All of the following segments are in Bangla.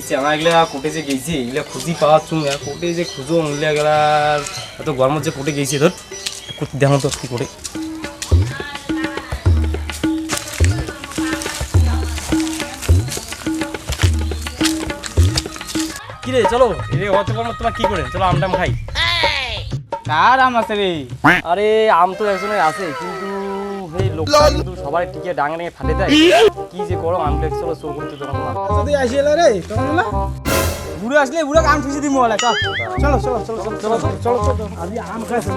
গেছে আমার এগুলা কোটে যে গেছে এগুলা খুঁজি পাওয়ার চুম কোটে যে খুঁজো এগুলা গেলার এত গরম যে কোটে গেছে ধর দেখো তো কি করে কি রে চলো রে অত গরম তোমার কি করে চলো আমটাম খাই কার আম আছে রে? আরে আম তো একজনের আছে কিন্তু এই লোকটা কিন্তু সবাই টিকে ডাঙে ডাঙে ফাটে দেয় কি যে গরম আমটা চলো চোর করতে তখন যদি আসিলা রে তখন না বুড়ো আসলে বুড়ো আম খুশি দিমু ওলা চল চলো চলো চলো চলো চলো চলো আজি আম খাইছ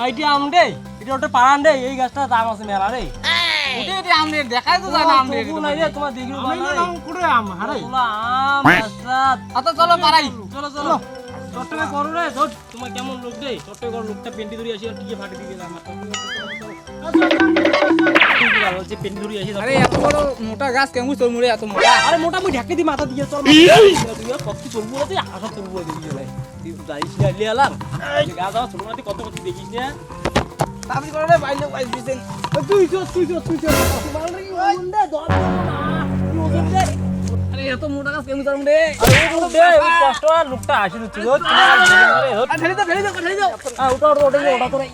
আইটি আম রে এটা ওটা পারান রে এই গাছটা দাম আছে মেলা রে ওটা এটা আম রে দেখাই তো জানা আম রে নাই রে তোমার দেখিও আম কুড়ে আম হারাই আম গাছটা আচ্ছা চলো পারাই চলো চলো চট্টমে করো রে ধর তোমার কেমন লোক রে চট্টমে করো লোকটা পেন্টি ধরে আসি আর টিকে ফাটি দিয়ে গেলাম যে পেন্টি ধরে আসি আরে এত বড় মোটা গাছ কেমন তোর মুড়ে এত মোটা আরে মোটা মুই ঢাকে দি মাথা দিয়ে চল তুই কত চলবো রে আশা চলবো দেখি চলে তুই যাইস না লিয়ে আলাম গাছ আমার ছোট মাটি কত কত দেখিস না তাবি করে রে বাইলে বাইস দিছেন তুই মাল রে মুন্ডা দর না ওজন দে আরে এত মোটা গাছ কেমন তোর মুড়ে আরে দে কষ্ট আর লোকটা আসি দিচ্ছি গো ঠেলি দাও ওটা তোরা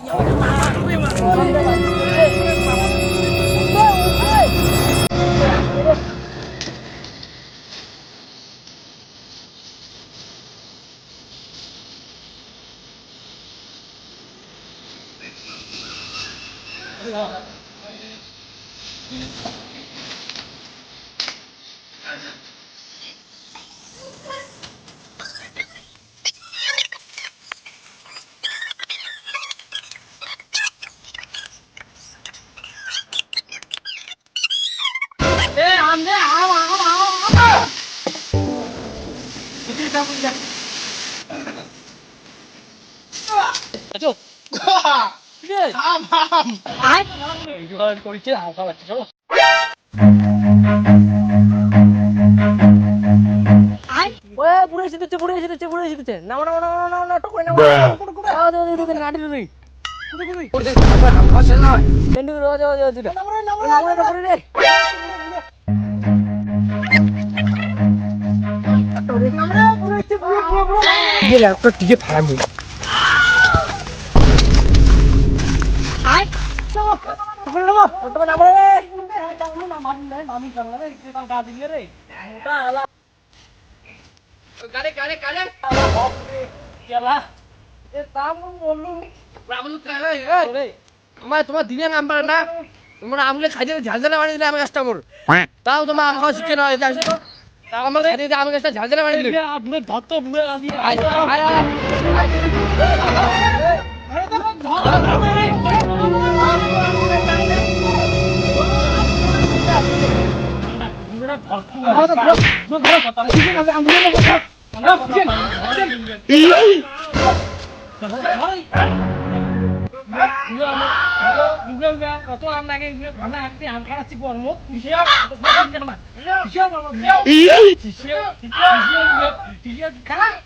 তোমার দিনে আম পারে না তোমরা আমগুলো খাই দিয়ে ঝাল ঝালা বানিয়ে দিলে আমি গাছটা মোর তাও তোমার আম খাওয়া শিখে নয় আমার খাই দিয়ে আমি গাছটা ঝাল ঝালা বানিয়ে দিলে আপনার ধরতো কত আম লাগে আম খাচ্ছি বর্মত খারাপ